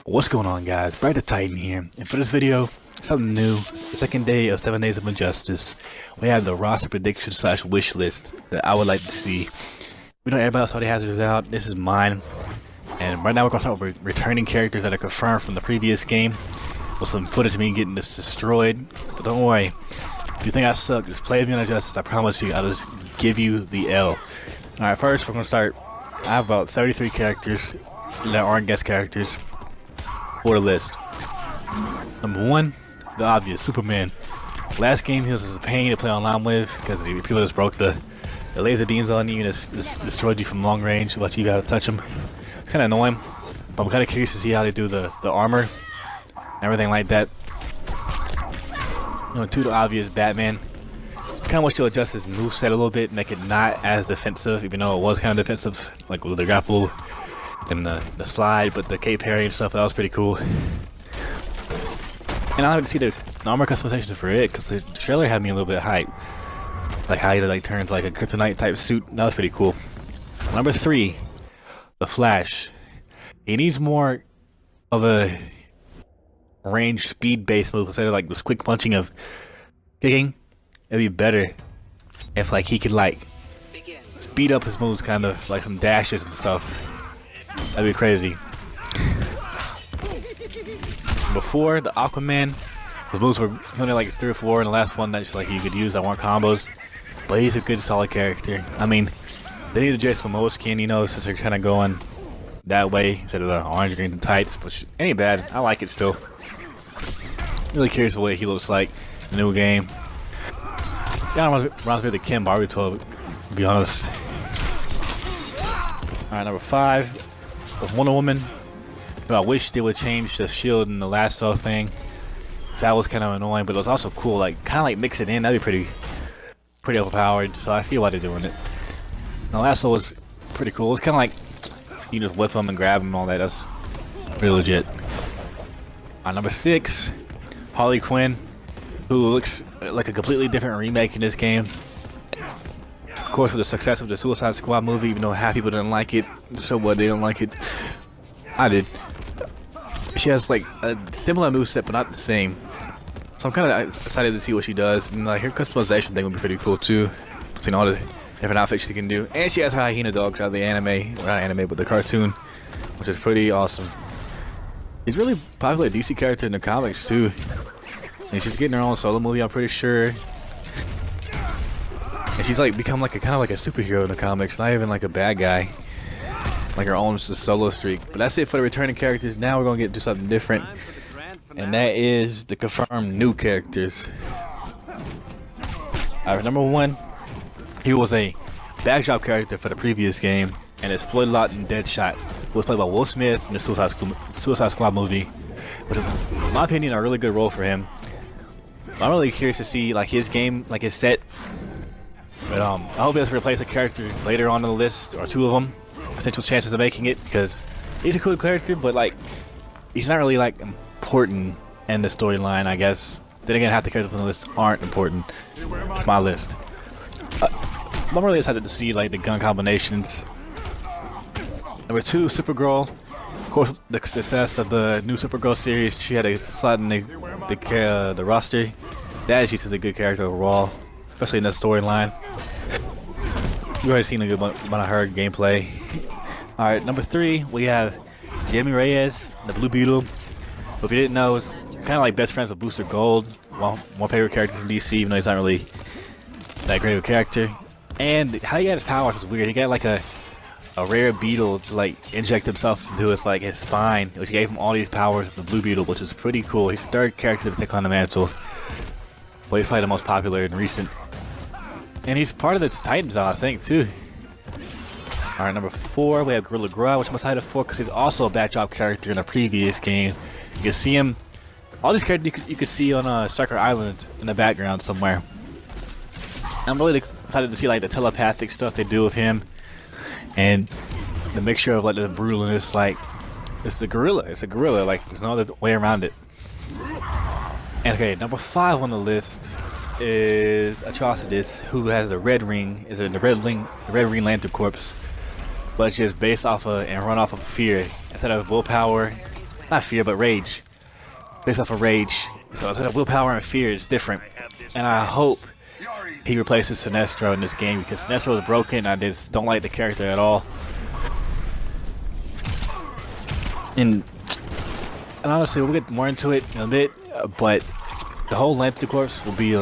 What's going on, guys? Bright the Titan here, and for this video, something new. The second day of 7 Days of Injustice, we have the roster prediction / wish list that I would like to see. We know everybody else already has theirs out. This is mine, and right now we're gonna start with returning characters that are confirmed from the previous game, with some footage of me getting this destroyed. But don't worry, if you think I suck, just play me on Injustice. I promise you, I'll just give you the L. All right, first we're gonna start. I have about 33 characters that aren't guest characters for the list. Number 1, the obvious, Superman. Last game he was a pain to play online with because people just broke the laser beams on you and just destroyed you from long range, but you gotta touch them. It's kind of annoying, but I'm kind of curious to see how they do the armor and everything like that. You know, 2, the obvious, Batman. Kind of wish to adjust his moveset a little bit, make it not as defensive, even though it was kind of defensive, like with the grapple and the slide, but the cape parry and stuff, that was pretty cool. And I like to see the armor customization for it, because the trailer had me a little bit hyped. Like how he like turns like a kryptonite type suit, that was pretty cool. Number 3, the Flash. He needs more of a range speed based move instead of like this quick punching of kicking. It'd be better if like he could like speed up his moves, kind of like some dashes and stuff. That'd be crazy. Before, the Aquaman, his moves were only like 3 or 4, and the last one that like you could use that weren't combos. But he's a good, solid character. I mean, they need to Jason Momoa skin, you know, since they're kind of going that way instead of the orange, green, and tights, which ain't bad. I like it still. Really curious the way he looks like in the new game. Yeah, reminds me of the Kim Baruto, to be honest. Alright, number 5. With Wonder Woman. I wish they would change the shield and the lasso thing. So that was kind of annoying, but it was also cool. Like, kind of like mix it in. That'd be pretty overpowered. So I see why they're doing it. The lasso was pretty cool. It's kind of like you just whip them and grab them and all that. That's pretty legit. Number 6, Harley Quinn, who looks like a completely different remake in this game. Of course, with the success of the Suicide Squad movie, even though half people didn't like it, so what, they don't like it. I did. She has like a similar moveset, but not the same. So I'm kind of excited to see what she does. And like her customization thing would be pretty cool too. Seeing all the different outfits she can do. And she has her hyena dog out of the anime, well, not anime, but the cartoon, which is pretty awesome. She's really popular DC character in the comics too. And she's getting her own solo movie, I'm pretty sure. And she's like become like a kind of like a superhero in the comics, not even like a bad guy. Like her own solo streak. But that's it for the returning characters. Now we're gonna get to something different, and that is the confirmed new characters. Alright, number 1, he was a backdrop character for the previous game, and it's Floyd Lawton Deadshot, who was played by Will Smith in the Suicide Squad movie, which is, in my opinion, a really good role for him. I'm really curious to see like his game, like his set. But I hope he doesn't replace a character later on in the list, or 2 of them. Potential chances of making it, because he's a cool character, but like he's not really like important in the storyline, I guess. Then again, half the characters on the list aren't important. It's my list. I'm really excited to see like the gun combinations. Number 2, Supergirl. Of course, the success of the new Supergirl series, she had a slot in the roster. That she's a good character overall, especially in the storyline. We've already seen a good amount of her gameplay. Alright, number 3, we have Jamie Reyes, the Blue Beetle. But if you didn't know, it's kind of like best friends with Booster Gold. One of my favorite characters in DC, even though he's not really that great of a character. And how he got his powers was weird. He got like a rare beetle to like inject himself into his spine, which gave him all these powers of the Blue Beetle, which is pretty cool. He's the 3rd character to take on the mantle. But he's probably the most popular and recent. And he's part of the Titans, I think, too. Alright, number 4, we have Gorilla Grodd, which I'm excited for because he's also a backdrop character in a previous game. You can see him. All these characters you could see on Striker Island in the background somewhere. I'm really excited to see like the telepathic stuff they do with him, and the mixture of like the brutalness. Like it's a gorilla. It's a gorilla. Like there's no other way around it. And okay, number 5 on the list is Attrocitus, who has a red ring, is the red ring Lantern Corpse, but it's just based off of and run off of fear instead of willpower. not fear, but rage. Based off of rage. So instead of willpower and fear, it's different. And I hope he replaces Sinestro in this game because Sinestro is broken. I just don't like the character at all. And honestly, we'll get more into it in a bit, but the whole length of course will be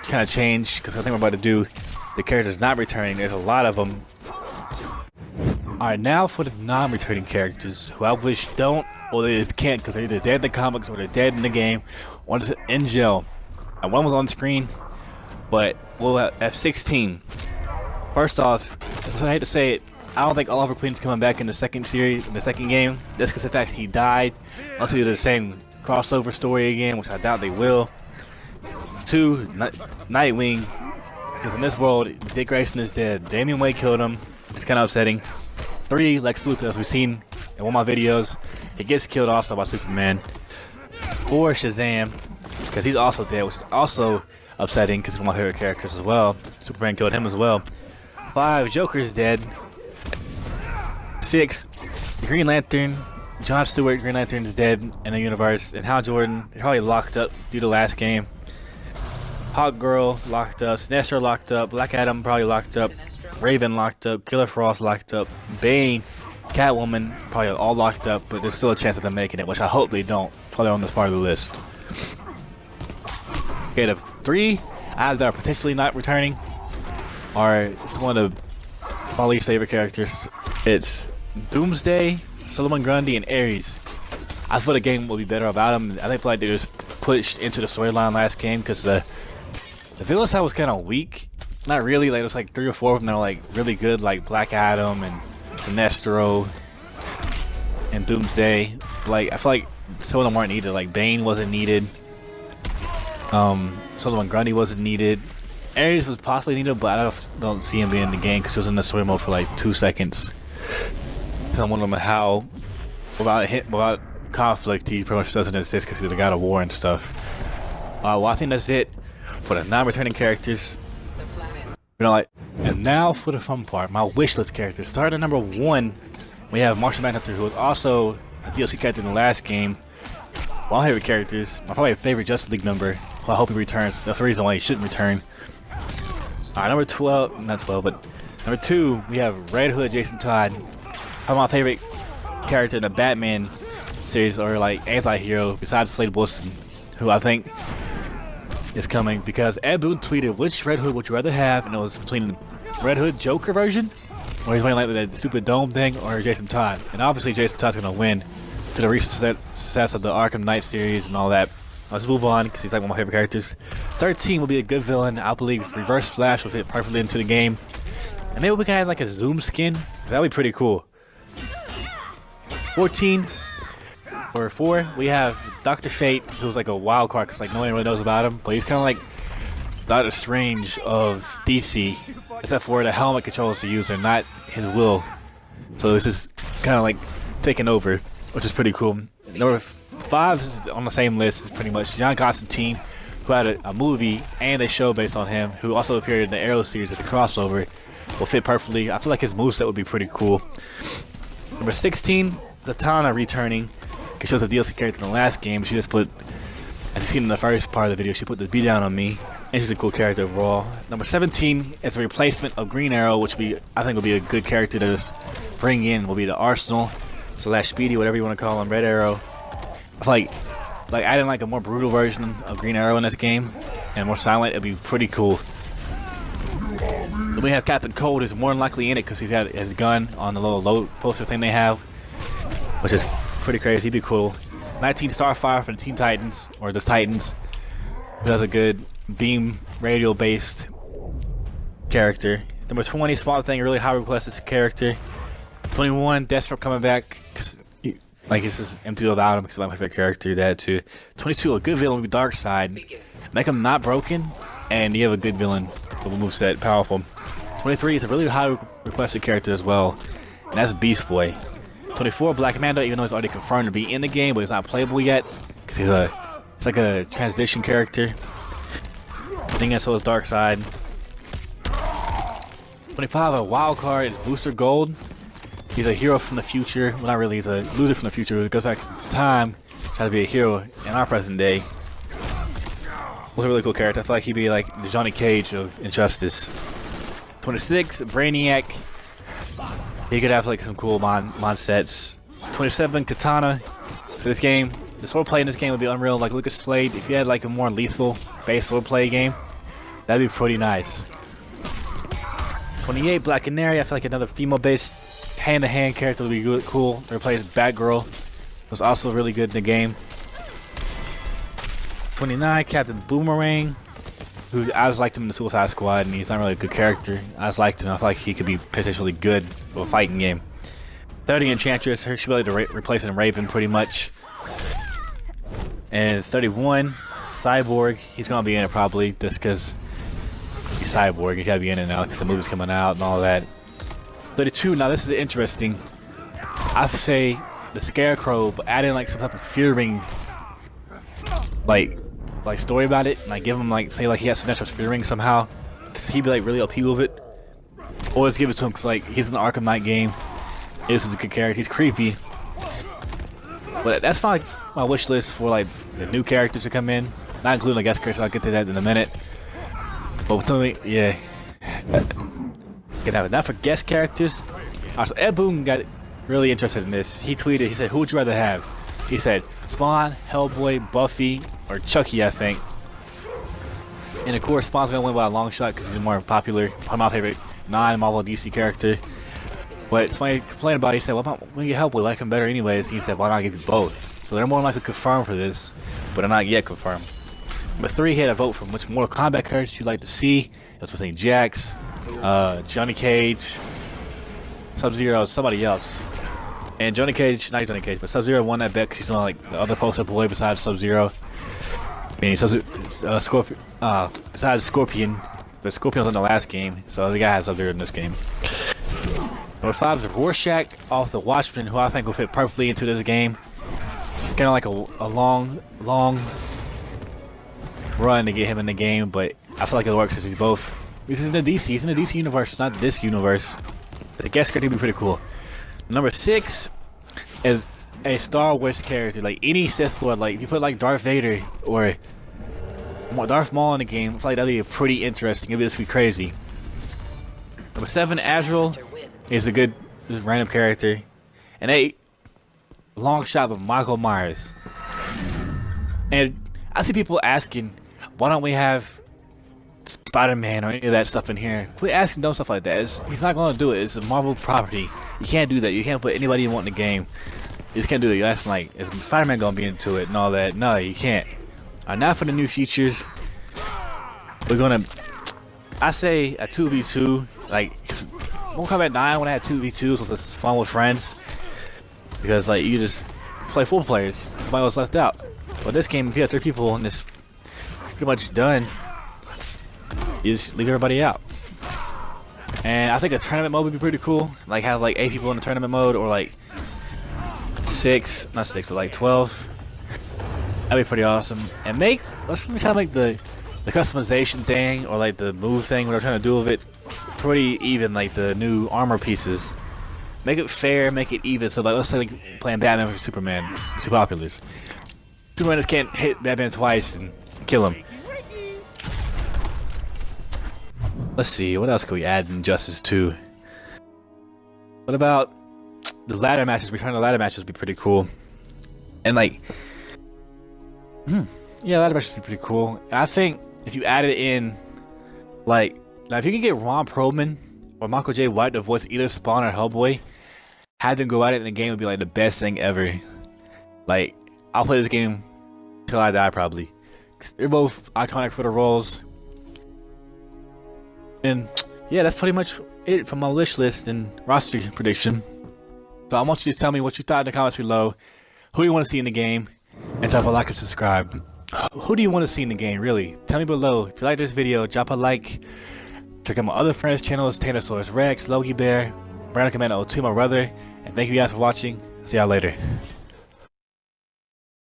kind of changed because I think we're about to do the characters not returning. There's a lot of them. Alright, now for the non-returning characters who I wish don't, or they just can't because they're either dead in the comics or they're dead in the game, or just in jail. And one was on screen, but we'll have 16. First off, I hate to say it, I don't think Oliver Queen's coming back in the second series, in the second game, just because of the fact he died. Unless they do the same crossover story again, which I doubt they will. 2, Nightwing, because in this world, Dick Grayson is dead. Damian Wayne killed him. It's kind of upsetting. 3, Lex Luthor, as we've seen in one of my videos. He gets killed also by Superman. 4, Shazam, because he's also dead, which is also upsetting because he's one of my favorite characters as well. Superman killed him as well. 5, Joker's dead. 6, Green Lantern. John Stewart, Green Lantern, is dead in the universe. And Hal Jordan, they're probably locked up due to last game. Hawkgirl locked up. Sinestro locked up. Black Adam probably locked up. Raven locked up, Killer Frost locked up, Bane, Catwoman probably all locked up, but there's still a chance of them making it, which I hope they don't. Probably on this part of the list. Okay, the 3 I have that are potentially not returning are it's one of my least favorite characters. It's Doomsday, Soloman, Grundy, and Ares. I thought the game would be better about them. I feel like they just pushed into the storyline last game because the villain side was kind of weak. Not really, like it was like 3 or 4 of them that are like really good, like Black Adam and Sinestro and Doomsday. Like I feel like some of them weren't needed. Like Bane wasn't needed. Soloman, Grundy wasn't needed. Ares was possibly needed, but I don't see him being in the game because he was in the story mode for like 2 seconds. Telling one of them how without conflict he pretty much doesn't exist because he's a god of war and stuff. Well, I think that's it for the non-returning characters. You know, like, and now for the fun part, my wishlist characters. Starting at number 1, we have Martian Manhunter, who was also a DLC character in the last game. One of my favorite characters, my probably favorite Justice League member. Well, I hope he returns. That's the reason why he shouldn't return. Number 12, not 12, but number 2, we have Red Hood Jason Todd. Probably my favorite character in the Batman series, or like anti-hero, besides Slade Wilson, who I think is coming because Ed Boon tweeted, which Red Hood would you rather have? And it was between the Red Hood Joker version, or he's wearing like that stupid dome thing, or Jason Todd. And obviously Jason Todd's gonna win to the recent success of the Arkham Knight series and all that. Let's move on because he's like one of my favorite characters. 13 will be a good villain. I believe Reverse Flash will fit perfectly into the game. And maybe we can have like a Zoom skin. That'd be pretty cool. 14. For 4, we have Dr.Fate, who's like a wild card because like no one really knows about him, but he's kind of like Doctor Strange of DC, except for the helmet controls the user, not his will. So this is kind of like taking over, which is pretty cool. Number 5 is on the same list, is pretty much John Constatine, who had a movie and a show based on him, who also appeared in the Arrow series as a crossover. Will fit perfectly. I feel like his moveset would be pretty cool. Number 16, Zatana returning. She was a DLC character in the last game. She just put, as you seen in the first part of the video, she put the beat down on me. And she's a cool character overall. Number 17 is a replacement of Green Arrow, which I think will be a good character to just bring in. Will be the Arsenal / Speedy, whatever you want to call him, Red Arrow. I feel like adding like a more brutal version of Green Arrow in this game and more silent, it'd be pretty cool. Then we have Captain Cold, who's more than likely in it because he's got his gun on the little load poster thing they have, which is pretty crazy. He'd be cool. 19 Starfire for the Teen Titans, or the Titans, who has a good beam radial based character. Number 20, Swampthing, really high requested character. 21, Deathstroke coming back because like it's just empty without him because I like my favorite character. That too. 22, a good villain with Darkseid. Make him not broken, and you have a good villain with a moveset, powerful. 23 is a really high requested character as well, and that's Beastboy. 24, Black Mando, even though he's already confirmed to be in the game, but he's not playable yet because it's like a transition character. I think so is Darkseid. 25, a wild card is Booster Gold. He's a hero from the future. Well, not really. He's a loser from the future. He goes back to time try to be a hero in our present day. Was a really cool character. I feel like he'd be like the Johnny Cage of Injustice. 26, Brainiac. He could have like some cool mon sets. 27, Katana. So this game, the swordplay in this game would be unreal. Like Lucas Slade, if you had like a more lethal based swordplay game, that'd be pretty nice. 28, Black Canary. I feel like another female-based hand-to-hand character would be good, cool. They replaced Batgirl. Was also really good in the game. 29, Captain Boomerang, who I just liked him in the Suicide Squad, and he's not really a good character. I just liked him. I feel like he could be potentially good for a fighting game. 30, Enchantress. Her should be able to replace Raven pretty much. And 31, Cyborg. He's gonna be in it probably just because he's Cyborg. He's gotta be in it now because the movie's coming out and all that. 32. Now this is interesting. I say the Scarecrow, but add in like some type of fearing, like story about it, and like give him like say like he has Sinestro's fearing somehow, cause he'd be like really OP with it. Or just give it to him cause like he's in the Arkham Knight game. This is a good character. He's creepy. But that's my wish list for like the new characters to come in, not including the guest characters. I'll get to that in a minute. But tell me, yeah, can have enough for guest characters. Alright, so Ed Boon got really interested in this. He tweeted, he said, "Who would you rather have?" He said, "Spawn, Hellboy, Buffy, or Chucky, I think." And of course, Spawn's gonna win by a long shot because he's more popular. Probably my favorite non-Marvel DC character. But somebody complained about it. He said, "Well, when you get Hellboy, like him better anyways." He said, "Why not give you both?" So they're more likely confirmed for this, but they're not yet confirmed. Number 3, he had a vote for which Mortal Kombat characters you'd like to see. It was between Jax, Johnny Cage, Sub-Zero, somebody else. And Johnny Cage, not Johnny Cage, but Sub-Zero won that bet because he's on like the other poster boy besides Sub-Zero. I mean, Scorpion, besides Scorpion, but Scorpion was in the last game, so the guy has Sub-Zero in this game. Number 5 is Rorschach off the Watchmen, who I think will fit perfectly into this game. Kind of like a long run to get him in the game, but I feel like it'll work since he's both. This is in the DC. He's in the DC universe, it's not this universe. As a guest character, would be pretty cool. Number 6 is a Star Wars character, like any Sith Lord. Like if you put like Darth Vader or Darth Maul in the game, I feel like that'd be pretty interesting. It'd just be crazy. Number 7, Azrael is a good random character. And 8, long shot with Michael Myers. And I see people asking, why don't we have Spider-Man or any of that stuff in here? Quit asking dumb stuff like that. He's not going to do it. It's a Marvel property. You can't do that. You can't put anybody you want in the game. You just can't do it. You're asking like, is Spider-Man going to be into it and all that? No, you can't. Now for the new features, we're going to, I say a 2v2. Like, Mortal Kombat 9 when I had 2v2s was just fun with friends. Because like, you just play 4 players. Somebody was left out. But this game, if you have 3 people and it's pretty much done, you just leave everybody out. And I think a tournament mode would be pretty cool. Like have like 8 people in the tournament mode, or like 6, not 6, but like 12. That'd be pretty awesome. And let's try to make the customization thing or like the move thing, what they're trying to do with it, pretty even. Like the new armor pieces, make it fair, make it even. So like let's say like playing Batman versus Superman, two populars. Superman just can't hit Batman twice and kill him. Let's see, what else could we add in Justice 2? What about the ladder matches? Return to ladder matches would be pretty cool. And like, yeah, ladder matches would be pretty cool. I think if you added in, like, now if you can get Ron Perlman or Michael J. White to voice either Spawn or Hellboy, have them go at it in the game would be like the best thing ever. Like, I'll play this game till I die probably. They're both iconic for the roles. And yeah, that's pretty much it for my wish list and roster prediction. So I want you to tell me what you thought in the comments below. Who do you want to see in the game? And drop a like and subscribe. Who do you want to see in the game, really? Tell me below. If you like this video, drop a like. Check out my other friends' channels, Tanosaurus Rex, Logie Bear, Brandon Commando 2, my brother. And thank you guys for watching. See y'all later.